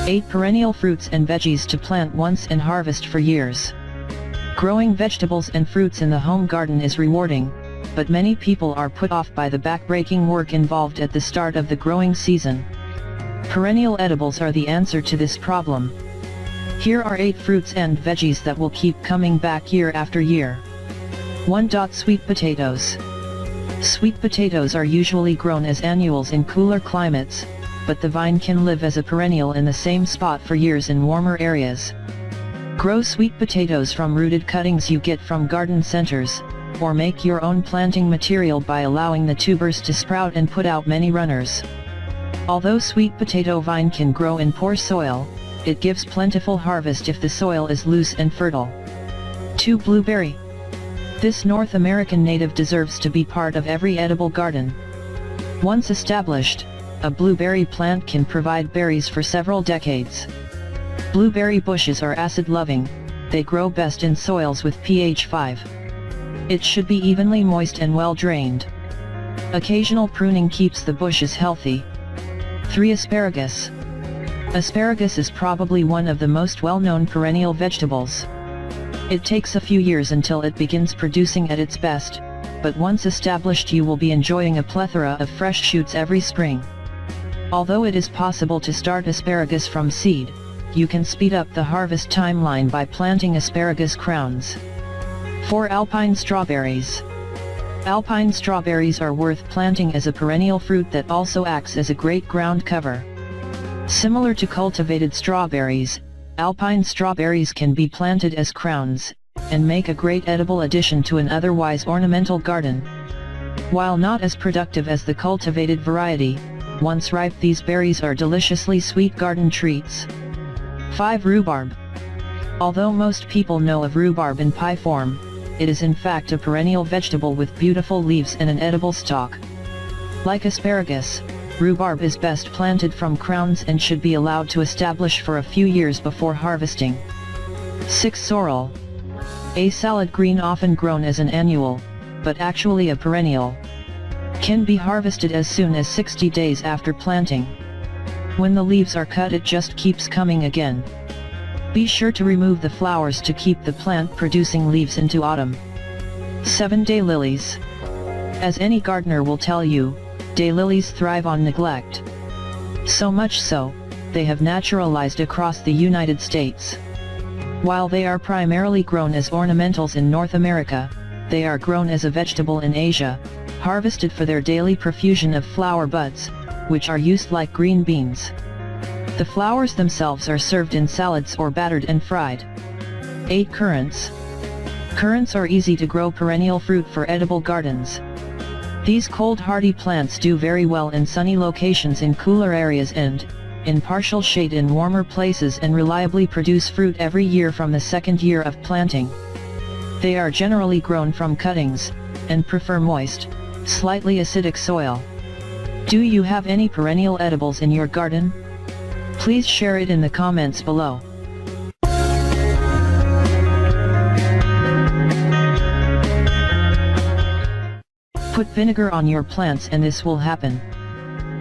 Eight perennial fruits and veggies to plant once and harvest for years. Growing vegetables and fruits in the home garden is rewarding, but many people are put off by the backbreaking work involved at the start of the growing season. Perennial edibles are the answer to this problem. Here are 8 fruits and veggies that will keep coming back year after year. 1. Sweet potatoes. Sweet potatoes are usually grown as annuals in cooler climates, but the vine can live as a perennial in the same spot for years in warmer areas. Grow sweet potatoes from rooted cuttings you get from garden centers, or make your own planting material by allowing the tubers to sprout and put out many runners. Although sweet potato vine can grow in poor soil, it gives plentiful harvest if the soil is loose and fertile. 2. Blueberry. This North American native deserves to be part of every edible garden. Once established, a blueberry plant can provide berries for several decades. Blueberry bushes are acid-loving, they grow best in soils with pH 5. It should be evenly moist and well-drained. Occasional pruning keeps the bushes healthy. 3. Asparagus. Asparagus is probably one of the most well-known perennial vegetables. It takes a few years until it begins producing at its best, but once established you will be enjoying a plethora of fresh shoots every spring. Although it is possible to start asparagus from seed, you can speed up the harvest timeline by planting asparagus crowns. 4. Alpine strawberries. Alpine strawberries are worth planting as a perennial fruit that also acts as a great ground cover. Similar to cultivated strawberries, alpine strawberries can be planted as crowns, and make a great edible addition to an otherwise ornamental garden. While not as productive as the cultivated variety, once ripe these berries are deliciously sweet garden treats. 5. Rhubarb. Although most people know of rhubarb in pie form, it is in fact a perennial vegetable with beautiful leaves and an edible stalk. Like asparagus, rhubarb is best planted from crowns and should be allowed to establish for a few years before harvesting. 6. Sorrel. A salad green often grown as an annual, but actually a perennial. Can be harvested as soon as 60 days after planting. When the leaves are cut it just keeps coming again. Be sure to remove the flowers to keep the plant producing leaves into autumn. 7. Daylilies. As any gardener will tell you, daylilies thrive on neglect. So much so, they have naturalized across the United States. While they are primarily grown as ornamentals in North America, they are grown as a vegetable in Asia, harvested for their daily profusion of flower buds, which are used like green beans. The flowers themselves are served in salads or battered and fried. 8. Currants. Currants are easy to grow perennial fruit for edible gardens. These cold hardy plants do very well in sunny locations in cooler areas and, in partial shade in warmer places, and reliably produce fruit every year from the second year of planting. They are generally grown from cuttings, and prefer moist, slightly acidic soil. Do you have any perennial edibles in your garden? Please share it in the comments below. Put vinegar on your plants and this will happen.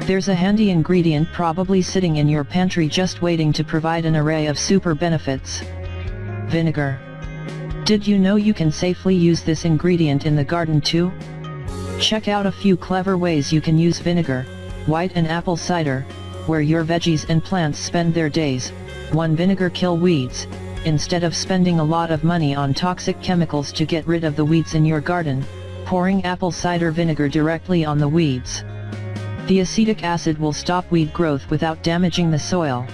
There's a handy ingredient probably sitting in your pantry just waiting to provide an array of super benefits. Vinegar. Did you know you can safely use this ingredient in the garden too? Check out a few clever ways you can use vinegar, white and apple cider, where your veggies and plants spend their days. 1. Vinegar kill weeds. Instead of spending a lot of money on toxic chemicals to get rid of the weeds in your garden, pouring apple cider vinegar directly on the weeds. The acetic acid will stop weed growth without damaging the soil.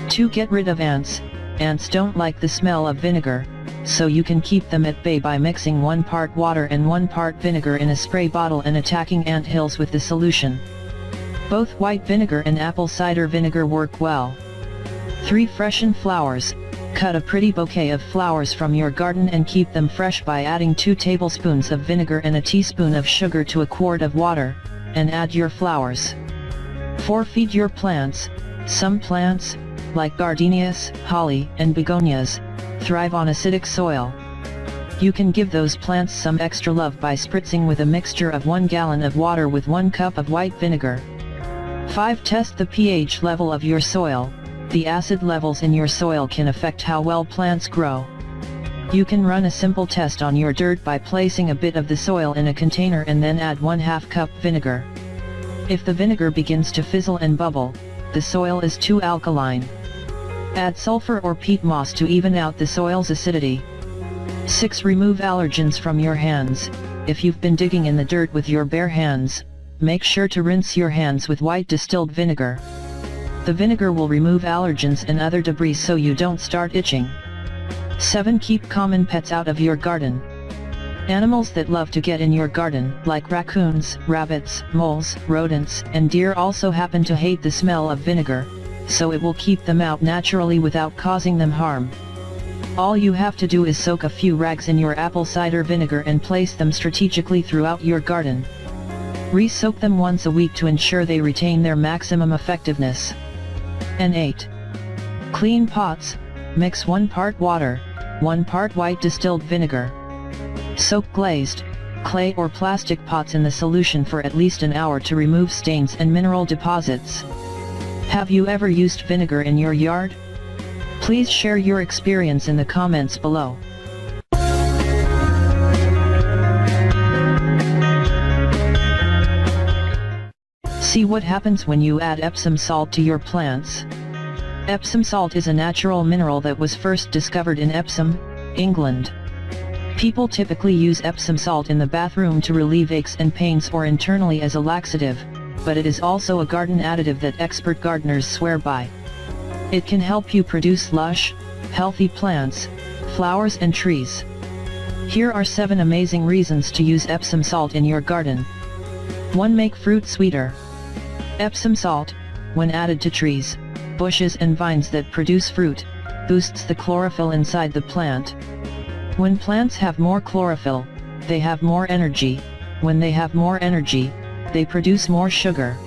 2. Get rid of ants. Ants don't like the smell of vinegar, so you can keep them at bay by mixing 1 part water and 1 part vinegar in a spray bottle and attacking ant hills with the solution. Both white vinegar and apple cider vinegar work well. 3. Freshen flowers. Cut a pretty bouquet of flowers from your garden and keep them fresh by adding 2 tablespoons of vinegar and a teaspoon of sugar to a quart of water, and add your flowers. 4. Feed your plants. Some plants, like gardenias, holly, and begonias, thrive on acidic soil. You can give those plants some extra love by spritzing with a mixture of 1 gallon of water with 1 cup of white vinegar. 5. Test the pH level of your soil. The acid levels in your soil can affect how well plants grow. You can run a simple test on your dirt by placing a bit of the soil in a container and then add 1/2 cup vinegar. If the vinegar begins to fizzle and bubble, the soil is too alkaline. Add sulfur or peat moss to even out the soil's acidity. 6. Remove allergens from your hands. If you've been digging in the dirt with your bare hands, make sure to rinse your hands with white distilled vinegar. The vinegar will remove allergens and other debris so you don't start itching. 7. Keep common pets out of your garden. Animals that love to get in your garden, like raccoons, rabbits, moles, rodents, and deer also happen to hate the smell of vinegar, so it will keep them out naturally without causing them harm. All you have to do is soak a few rags in your apple cider vinegar and place them strategically throughout your garden. Re-soak them once a week to ensure they retain their maximum effectiveness. And 8. Clean pots. Mix 1 part water, 1 part white distilled vinegar. Soak glazed, clay or plastic pots in the solution for at least an hour to remove stains and mineral deposits. Have you ever used vinegar in your yard? Please share your experience in the comments below. See what happens when you add Epsom salt to your plants. Epsom salt is a natural mineral that was first discovered in Epsom, England. People typically use Epsom salt in the bathroom to relieve aches and pains or internally as a laxative, but it is also a garden additive that expert gardeners swear by. It can help you produce lush, healthy plants, flowers and trees. Here are 7 amazing reasons to use Epsom salt in your garden. 1. Make fruit sweeter. Epsom salt, when added to trees, bushes and vines that produce fruit, boosts the chlorophyll inside the plant. When plants have more chlorophyll, they have more energy. When they have more energy, they produce more sugar.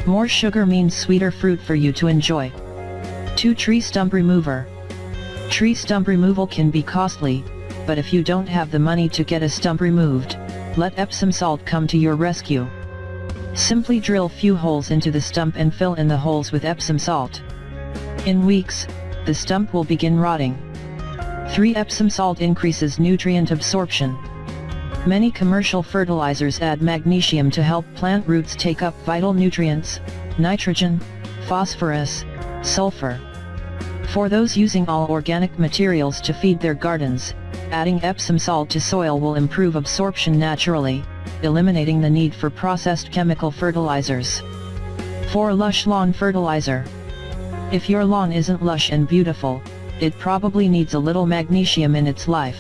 More sugar means sweeter fruit for you to enjoy. 2. Tree stump remover. Tree stump removal can be costly, but if you don't have the money to get a stump removed, let Epsom salt come to your rescue. Simply drill few holes into the stump and fill in the holes with Epsom salt. In weeks, the stump will begin rotting. 3. Epsom salt increases nutrient absorption. Many commercial fertilizers add magnesium to help plant roots take up vital nutrients, nitrogen, phosphorus, sulfur. For those using all organic materials to feed their gardens, adding Epsom salt to soil will improve absorption naturally, eliminating the need for processed chemical fertilizers. 4. Lush lawn fertilizer. If your lawn isn't lush and beautiful, it probably needs a little magnesium in its life.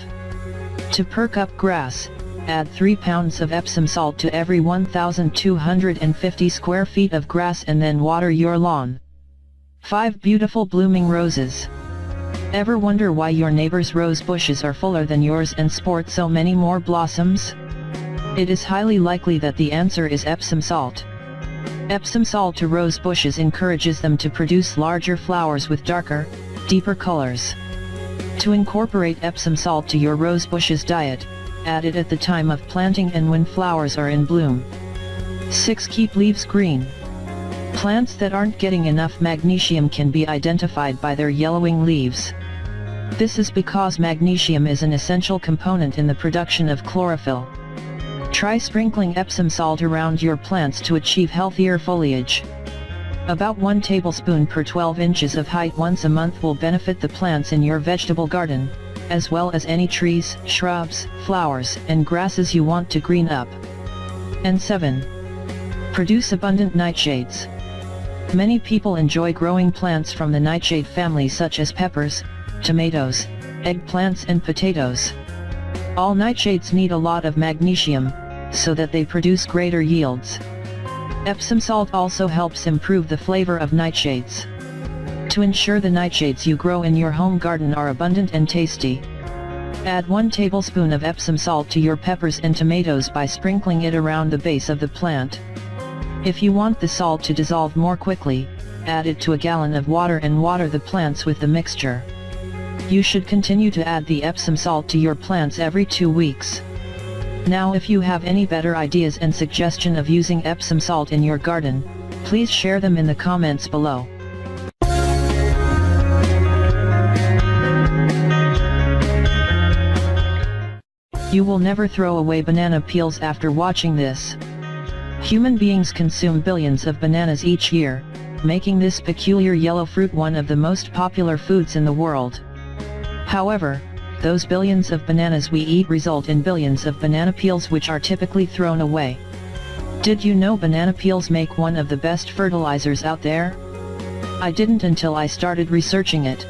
To perk up grass, add 3 pounds of Epsom salt to every 1,250 square feet of grass and then water your lawn. 5. Beautiful blooming roses. Ever wonder why your neighbor's rose bushes are fuller than yours and sport so many more blossoms? It is highly likely that the answer is Epsom salt. Epsom salt to rose bushes encourages them to produce larger flowers with darker, deeper colors. To incorporate Epsom salt to your rose bush's diet, add it at the time of planting and when flowers are in bloom. 6. Keep leaves green. Plants that aren't getting enough magnesium can be identified by their yellowing leaves. This is because magnesium is an essential component in the production of chlorophyll. Try sprinkling Epsom salt around your plants to achieve healthier foliage. About 1 tablespoon per 12 inches of height once a month will benefit the plants in your vegetable garden, as well as any trees, shrubs, flowers, and grasses you want to green up. And 7. Produce abundant nightshades. Many people enjoy growing plants from the nightshade family such as peppers, tomatoes, eggplants and potatoes. All nightshades need a lot of magnesium, so that they produce greater yields. Epsom salt also helps improve the flavor of nightshades. To ensure the nightshades you grow in your home garden are abundant and tasty, add 1 tablespoon of Epsom salt to your peppers and tomatoes by sprinkling it around the base of the plant. If you want the salt to dissolve more quickly, add it to a gallon of water and water the plants with the mixture. You should continue to add the Epsom salt to your plants every 2 weeks. Now if you have any better ideas and suggestion of using Epsom salt in your garden, please share them in the comments below. You will never throw away banana peels after watching this. Human beings consume billions of bananas each year, making this peculiar yellow fruit one of the most popular foods in the world. However, those billions of bananas we eat result in billions of banana peels which are typically thrown away. Did you know banana peels make one of the best fertilizers out there? I didn't until I started researching it.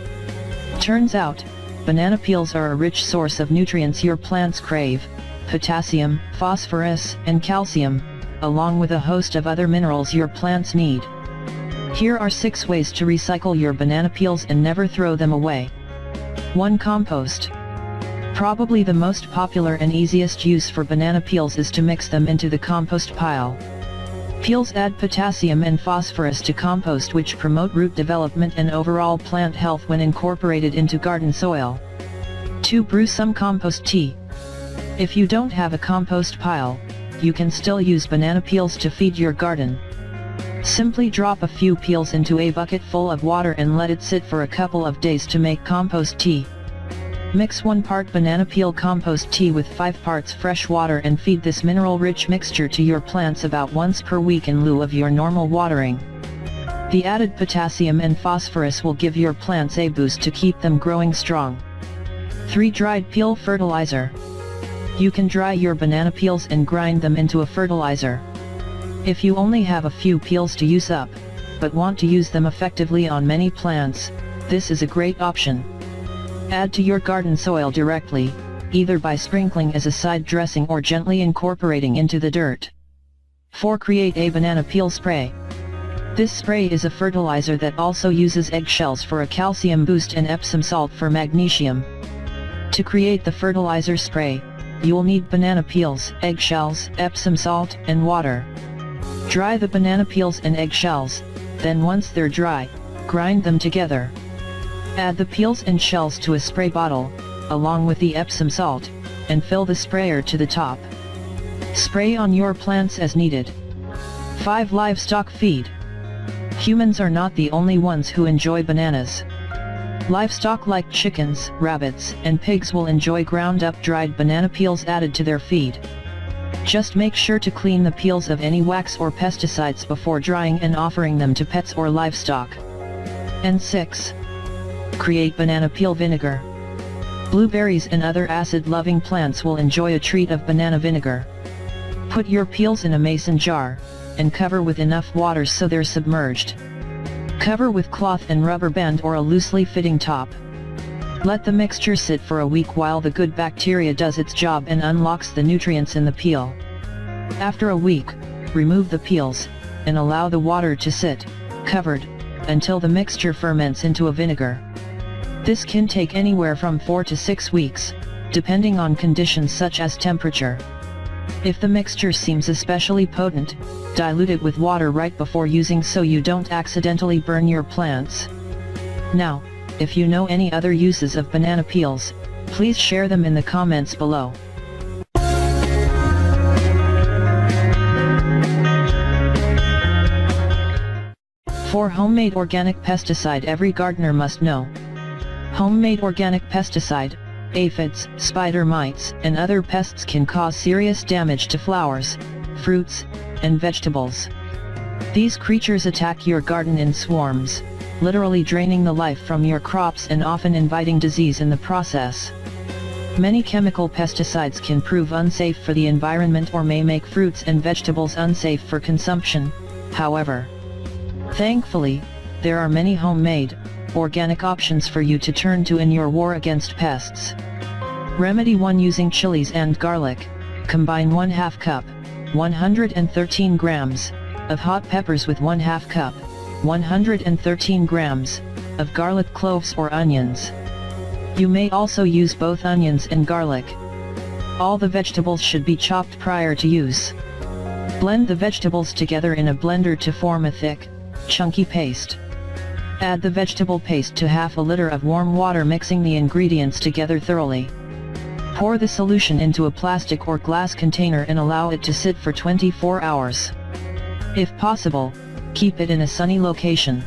Turns out, banana peels are a rich source of nutrients your plants crave: potassium, phosphorus, and calcium, along with a host of other minerals your plants need. Here are 6 ways to recycle your banana peels and never throw them away. 1. Compost. Probably the most popular and easiest use for banana peels is to mix them into the compost pile. Peels add potassium and phosphorus to compost, which promote root development and overall plant health when incorporated into garden soil. 2. Brew some compost tea. If you don't have a compost pile, you can still use banana peels to feed your garden. Simply drop a few peels into a bucket full of water and let it sit for a couple of days to make compost tea. Mix 1 part banana peel compost tea with 5 parts fresh water and feed this mineral-rich mixture to your plants about once per week in lieu of your normal watering. The added potassium and phosphorus will give your plants a boost to keep them growing strong. 3. Dried peel fertilizer. You can dry your banana peels and grind them into a fertilizer. If you only have a few peels to use up, but want to use them effectively on many plants, this is a great option. Add to your garden soil directly, either by sprinkling as a side dressing or gently incorporating into the dirt. 4. Create a banana peel spray. This spray is a fertilizer that also uses eggshells for a calcium boost and Epsom salt for magnesium. To create the fertilizer spray, you'll need banana peels, eggshells, Epsom salt, and water. Dry the banana peels and eggshells, then once they're dry, grind them together. Add the peels and shells to a spray bottle, along with the Epsom salt, and fill the sprayer to the top. Spray on your plants as needed. 5. Livestock feed. Humans are not the only ones who enjoy bananas. Livestock like chickens, rabbits, and pigs will enjoy ground-up dried banana peels added to their feed. Just make sure to clean the peels of any wax or pesticides before drying and offering them to pets or livestock. And 6. Create banana peel vinegar. Blueberries and other acid-loving plants will enjoy a treat of banana vinegar. Put your peels in a mason jar, and cover with enough water so they're submerged. Cover with cloth and rubber band or a loosely fitting top. Let the mixture sit for a week while the good bacteria does its job and unlocks the nutrients in the peel. After a week, remove the peels, and allow the water to sit, covered, until the mixture ferments into a vinegar. This can take anywhere from 4 to 6 weeks, depending on conditions such as temperature. If the mixture seems especially potent, dilute it with water right before using so you don't accidentally burn your plants. Now, if you know any other uses of banana peels, please share them in the comments below. For homemade organic pesticide every gardener must know. Homemade organic pesticide, aphids, spider mites, and other pests can cause serious damage to flowers, fruits, and vegetables. These creatures attack your garden in swarms, literally draining the life from your crops and often inviting disease in the process. Many chemical pesticides can prove unsafe for the environment or may make fruits and vegetables unsafe for consumption, however. Thankfully, there are many homemade, organic options for you to turn to in your war against pests. Remedy 1. Using chilies and garlic, combine 1/2 cup, 113 grams, of hot peppers with 1/2 cup, 113 grams, of garlic cloves or onions. You may also use both onions and garlic. All the vegetables should be chopped prior to use. Blend the vegetables together in a blender to form a thick, chunky paste. Add the vegetable paste to half a liter of warm water, mixing the ingredients together thoroughly. Pour the solution into a plastic or glass container and allow it to sit for 24 hours. If possible, keep it in a sunny location.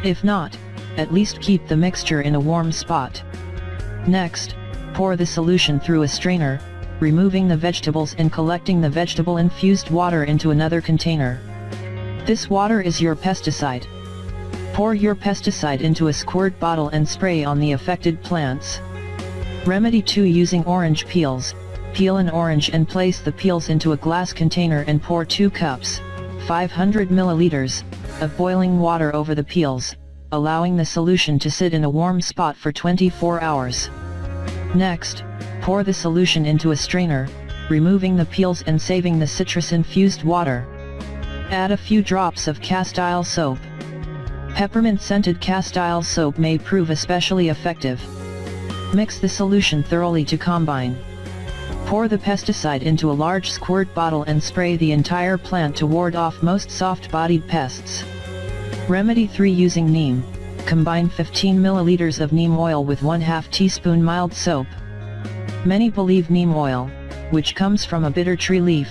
If not, at least keep the mixture in a warm spot. Next, pour the solution through a strainer, removing the vegetables and collecting the vegetable-infused water into another container. This water is your pesticide. Pour your pesticide into a squirt bottle and spray on the affected plants. Remedy 2. Using orange peels. Peel an orange and place the peels into a glass container and pour 2 cups, 500 milliliters, of boiling water over the peels, allowing the solution to sit in a warm spot for 24 hours. Next, pour the solution into a strainer, removing the peels and saving the citrus-infused water. Add a few drops of castile soap. Peppermint-scented castile soap may prove especially effective. Mix the solution thoroughly to combine. Pour the pesticide into a large squirt bottle and spray the entire plant to ward off most soft-bodied pests. Remedy 3. Using neem. Combine 15 milliliters of neem oil with 1/2 teaspoon mild soap. Many believe neem oil, which comes from a bitter tree leaf,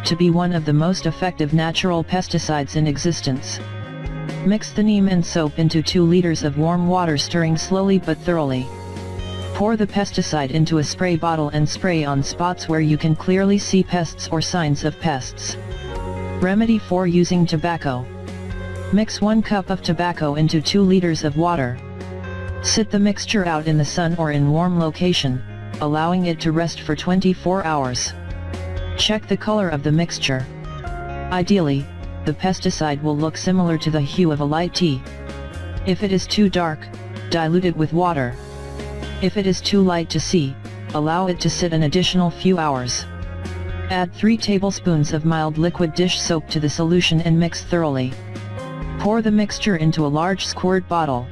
to be one of the most effective natural pesticides in existence. Mix the neem and soap into 2 liters of warm water, stirring slowly but thoroughly. Pour the pesticide into a spray bottle and spray on spots where you can clearly see pests or signs of pests. Remedy 4. Using tobacco. Mix 1 cup of tobacco into 2 liters of water. Sit the mixture out in the sun or in warm location, allowing it to rest for 24 hours. Check the color of the mixture. Ideally, the pesticide will look similar to the hue of a light tea. If it is too dark, dilute it with water. If it is too light to see, allow it to sit an additional few hours. Add 3 tablespoons of mild liquid dish soap to the solution and mix thoroughly. Pour the mixture into a large squirt bottle.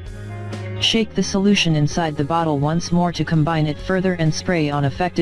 Shake the solution inside the bottle once more to combine it further and spray on affected